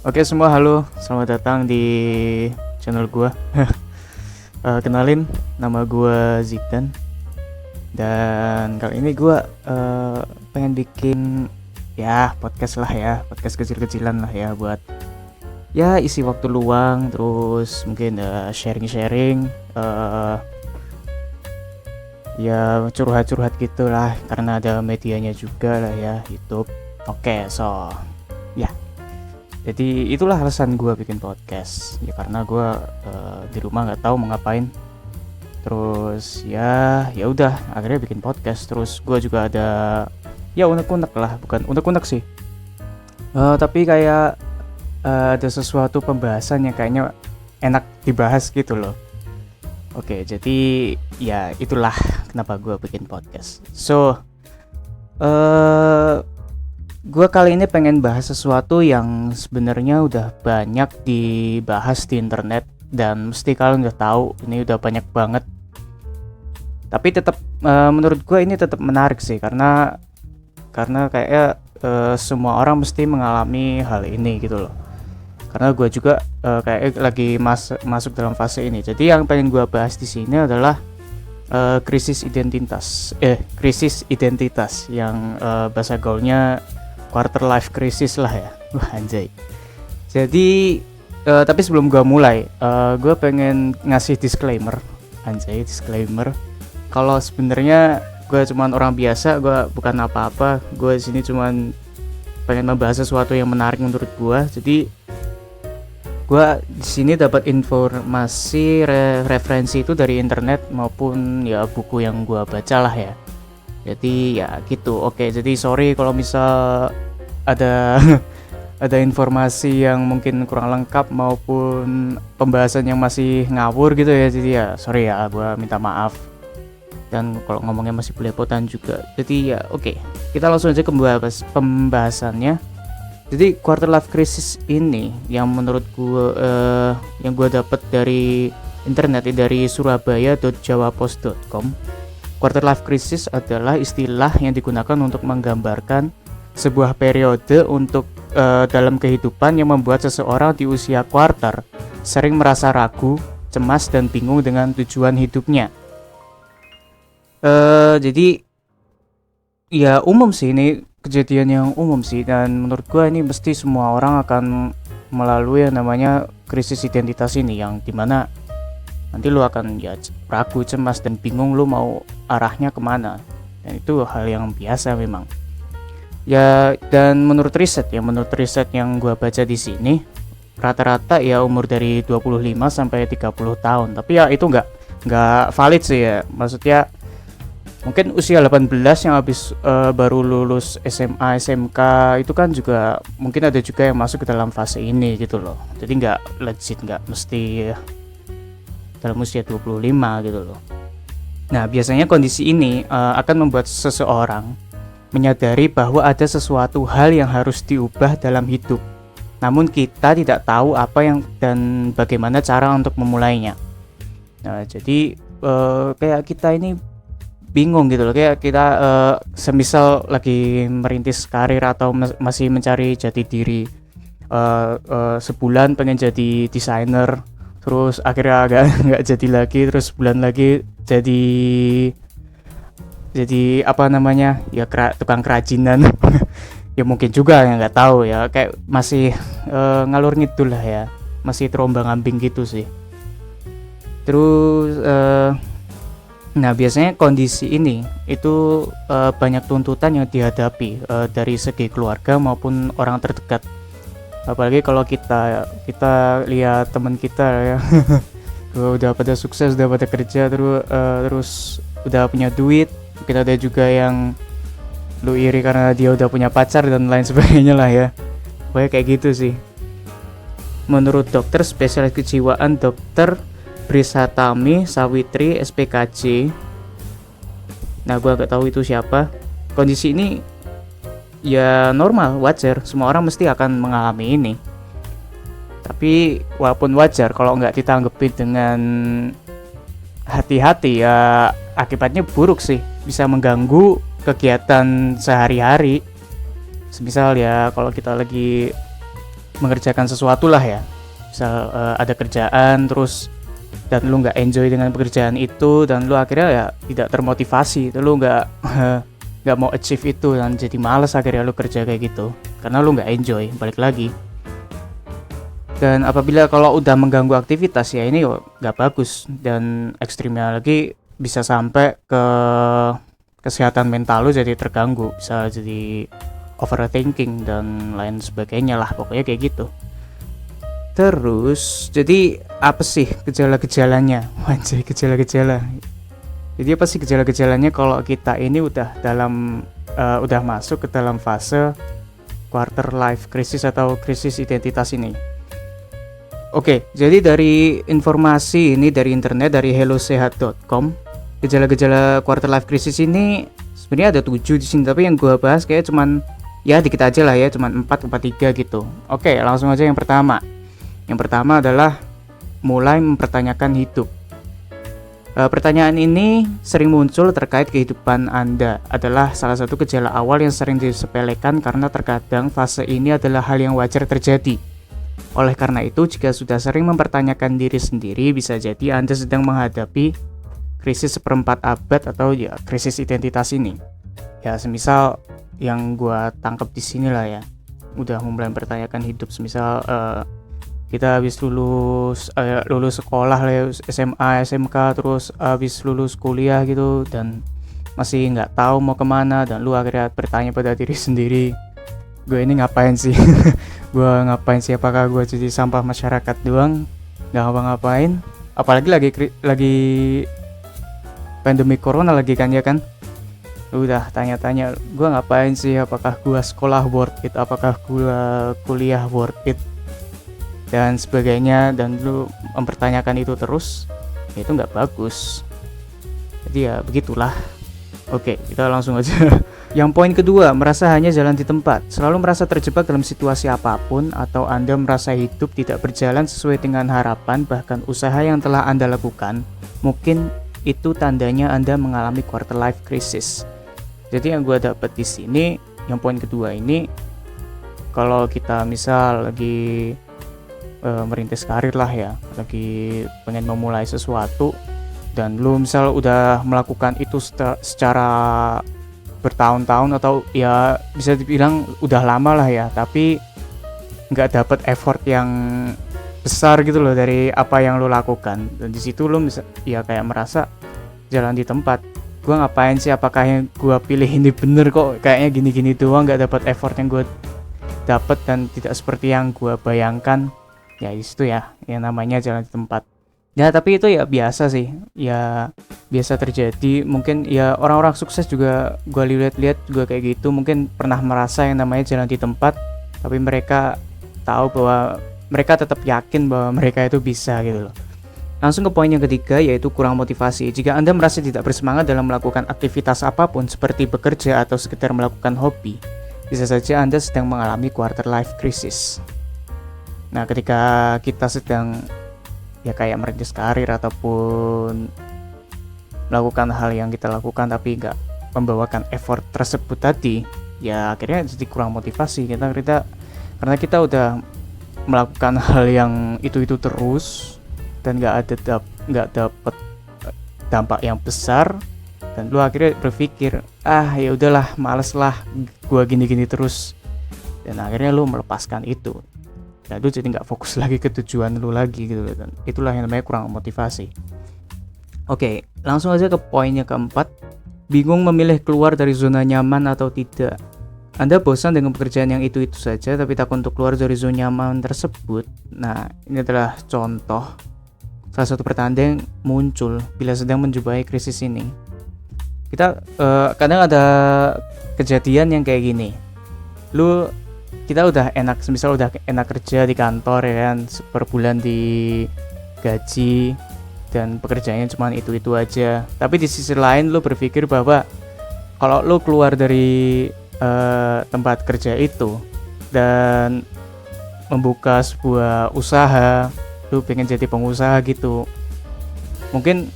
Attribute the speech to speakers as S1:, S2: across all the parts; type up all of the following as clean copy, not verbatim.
S1: Oke semua, halo, selamat datang di channel gua. Kenalin, nama gua Zidane. Dan kali ini gua pengen bikin ya podcast lah ya, podcast kecil-kecilan lah ya, buat ya isi waktu luang, terus mungkin sharing-sharing, ya curhat-curhat gitulah, karena ada medianya juga lah ya, YouTube. Oke, ya. Jadi itulah alasan gue bikin podcast ya, karena gue di rumah nggak tahu mau ngapain. Terus ya udah akhirnya bikin podcast. Terus gue juga ada ya unek-unek lah, bukan unek-unek sih, tapi kayak ada sesuatu pembahasan yang kayaknya enak dibahas gitu loh. Oke, jadi ya itulah kenapa gue bikin podcast. Gue kali ini pengen bahas sesuatu yang sebenarnya udah banyak dibahas di internet, dan mesti kalian udah tahu ini udah banyak banget. Tapi tetap menurut gue ini tetap menarik sih, karena kayaknya semua orang mesti mengalami hal ini gitu loh. Karena gue juga kayak lagi masuk dalam fase ini. Jadi yang pengen gue bahas di sini adalah krisis identitas yang bahasa gaulnya quarter life crisis lah ya. Wah anjay. Jadi tapi sebelum gue mulai, gue pengen ngasih disclaimer. Kalau sebenarnya gue cuman orang biasa, gue bukan apa-apa. Gue di sini cuman pengen membahas sesuatu yang menarik menurut gue. Jadi gue di sini dapat informasi referensi itu dari internet maupun ya buku yang gue baca lah ya. Jadi ya gitu. Oke, jadi sorry kalau misal ada ada informasi yang mungkin kurang lengkap maupun pembahasan yang masih ngawur gitu ya. Jadi ya sorry ya, gue minta maaf. Dan kalau ngomongnya masih belepotan juga. Jadi ya oke, kita langsung aja ke pembahasannya. Jadi quarter life crisis ini yang menurut gue yang gue dapat dari internet, dari surabaya.jawapost.com. Quarter life crisis adalah istilah yang digunakan untuk menggambarkan sebuah periode untuk dalam kehidupan yang membuat seseorang di usia quarter sering merasa ragu, cemas, dan bingung dengan tujuan hidupnya. Jadi ya umum sih, ini kejadian yang umum sih, dan menurut gue ini mesti semua orang akan melalui yang namanya krisis identitas ini, yang dimana nanti lu akan ya ragu, cemas, dan bingung lu mau arahnya kemana. Dan itu hal yang biasa memang ya. Dan menurut riset yang gue baca di sini, rata-rata ya umur dari 25 sampai 30 tahun. Tapi ya itu nggak valid sih ya. Maksudnya mungkin usia 18 yang habis baru lulus SMA, SMK itu kan juga mungkin ada juga yang masuk ke dalam fase ini gitu loh. Jadi nggak legit, nggak mesti dalam usia 25 gitu loh. Nah, biasanya kondisi ini akan membuat seseorang menyadari bahwa ada sesuatu hal yang harus diubah dalam hidup. Namun kita tidak tahu apa yang dan bagaimana cara untuk memulainya. Nah, jadi kayak kita ini bingung gitu loh, kayak kita semisal lagi merintis karir atau masih mencari jati diri. Sebulan pengen jadi desainer, terus akhirnya nggak jadi lagi, terus sebulan lagi jadi apa namanya ya, tukang kerajinan. Ya mungkin juga ya, nggak tahu ya, kayak masih ngalur ngidul lah ya, masih terombang-ambing gitu sih. Terus nah biasanya kondisi ini itu banyak tuntutan yang dihadapi dari segi keluarga maupun orang terdekat. Apalagi kalau kita lihat teman kita ya, udah pada sukses, udah pada kerja, terus udah punya duit. Mungkin ada juga yang lu iri karena dia udah punya pacar dan lain sebagainya lah ya. Pokoknya kayak gitu sih. Menurut dokter spesialis kejiwaan, Dokter Brisatami Sawitri SPKJ, nah gue gak tahu itu siapa, kondisi ini ya normal, wajar, semua orang mesti akan mengalami ini. Tapi walaupun wajar, kalau nggak ditanggapi dengan hati-hati ya akibatnya buruk sih, bisa mengganggu kegiatan sehari-hari. Semisal ya kalau kita lagi mengerjakan sesuatu lah ya. Misal ada kerjaan terus dan lu nggak enjoy dengan pekerjaan itu, dan lu akhirnya ya tidak termotivasi, lu nggak nggak mau achieve itu, dan jadi males akhirnya lu kerja kayak gitu karena lu nggak enjoy. Balik lagi, dan apabila kalau udah mengganggu aktivitas ya ini nggak bagus, dan ekstrimnya lagi bisa sampai ke kesehatan mental lu jadi terganggu, bisa jadi overthinking dan lain sebagainya lah, pokoknya kayak gitu. Terus, jadi apa sih gejala-gejalanya? Anjay, gejala-gejala. Jadi apa sih gejala-gejalanya kalau kita ini udah masuk ke dalam fase quarter life crisis atau krisis identitas ini? Oke, jadi dari informasi ini dari internet, dari hellosehat.com, gejala-gejala quarter life crisis ini sebenarnya ada 7 di sini, tapi yang gua bahas kayak cuman ya dikit aja lah ya, cuman 4 atau 3 gitu. Oke, langsung aja yang pertama. Yang pertama adalah mulai mempertanyakan hidup. Pertanyaan ini sering muncul terkait kehidupan Anda, adalah salah satu gejala awal yang sering disepelekan karena terkadang fase ini adalah hal yang wajar terjadi. Oleh karena itu, jika sudah sering mempertanyakan diri sendiri, bisa jadi Anda sedang menghadapi krisis seperempat abad atau ya krisis identitas ini. Ya semisal yang gua tangkap di sini lah ya, udah mulai mempertanyakan hidup. Semisal kita habis lulus sekolah lah, SMA, SMK, terus habis lulus kuliah gitu, dan masih nggak tahu mau kemana, dan lu akhirnya bertanya pada diri sendiri, gue ini ngapain sih? Apakah gue jadi sampah masyarakat doang, nggak ngapa-ngapain? Apalagi lagi pandemi corona lagi kan ya kan? Udah tanya-tanya, gue ngapain sih? Apakah gue sekolah worth it? Apakah gue kuliah worth it? Dan sebagainya, dan lu mempertanyakan itu terus, ya itu nggak bagus. Jadi ya begitulah. Oke, kita langsung aja. Yang poin kedua, merasa hanya jalan di tempat. Selalu merasa terjebak dalam situasi apapun, atau Anda merasa hidup tidak berjalan sesuai dengan harapan, bahkan usaha yang telah Anda lakukan, mungkin itu tandanya Anda mengalami quarter life crisis. Jadi yang gue dapat di sini, yang poin kedua ini, kalau kita misal lagi merintis karir lah ya, lagi pengen memulai sesuatu, dan lu misal udah melakukan itu secara bertahun-tahun atau ya bisa dibilang udah lama lah ya, tapi nggak dapet effort yang besar gitu loh dari apa yang lu lakukan, dan di situ lu bisa ya kayak merasa jalan di tempat. Gua ngapain sih? Apakah yang gua pilih ini bener? Kok kayaknya gini-gini doang, nggak dapet effort yang gua dapet dan tidak seperti yang gua bayangkan. Ya di situ ya yang namanya jalan di tempat. Ya tapi itu ya biasa sih, ya biasa terjadi. Mungkin ya orang-orang sukses juga gue lihat-lihat juga kayak gitu, mungkin pernah merasa yang namanya jalan di tempat, tapi mereka tahu bahwa mereka tetap yakin bahwa mereka itu bisa gitu loh. Langsung ke poin yang ketiga, yaitu kurang motivasi. Jika Anda merasa tidak bersemangat dalam melakukan aktivitas apapun seperti bekerja atau sekedar melakukan hobi, bisa saja Anda sedang mengalami quarter life crisis. Nah, ketika kita sedang ya kayak merintis karir ataupun melakukan hal yang kita lakukan tapi nggak membawakan effort tersebut tadi, ya akhirnya jadi kurang motivasi karena kita udah melakukan hal yang itu terus dan nggak dapet dampak yang besar, dan lu akhirnya berpikir ya udahlah, males lah gua gini-gini terus, dan akhirnya lu melepaskan itu. Dan lu jadi nggak fokus lagi ke tujuan lu lagi gitu, dan itulah yang namanya kurang motivasi. Oke, langsung aja ke poinnya keempat, bingung memilih keluar dari zona nyaman atau tidak. Anda bosan dengan pekerjaan yang itu saja tapi takut untuk keluar dari zona nyaman tersebut. Nah, ini adalah contoh salah satu pertanda yang muncul bila sedang menjumpai krisis ini. Kita kadang ada kejadian yang kayak gini, kita udah enak, semisal udah enak kerja di kantor ya kan, per bulan di gaji dan pekerjaannya cuma itu aja. Tapi di sisi lain lu berpikir bahwa kalau lu keluar dari tempat kerja itu dan membuka sebuah usaha, lu pengen jadi pengusaha gitu, mungkin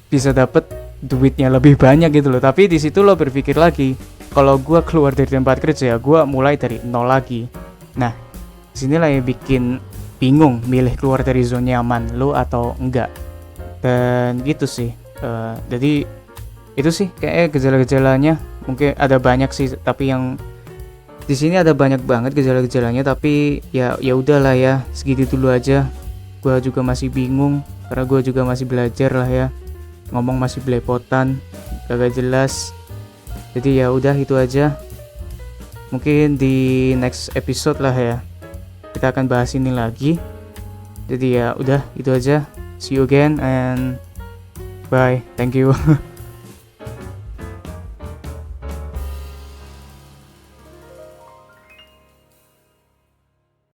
S1: bisa dapet duitnya lebih banyak gitu loh. Tapi di situ lo berpikir lagi, kalau gue keluar dari tempat kerja, gue mulai dari nol lagi. Nah, Sinilah yang bikin bingung milih keluar dari zona nyaman lo atau enggak. Dan gitu sih. Jadi itu sih kayak gejala-gejalanya. Mungkin ada banyak sih, tapi yang di sini ada banyak banget gejala-gejalanya, tapi ya udahlah ya, segitu dulu aja. Gua juga masih bingung karena gua juga masih belajar lah ya. Ngomong masih belepotan, gak jelas. Jadi ya udah itu aja. Mungkin di next episode lah ya, kita akan bahas ini lagi. Jadi ya udah itu aja. See you again and bye. Thank you.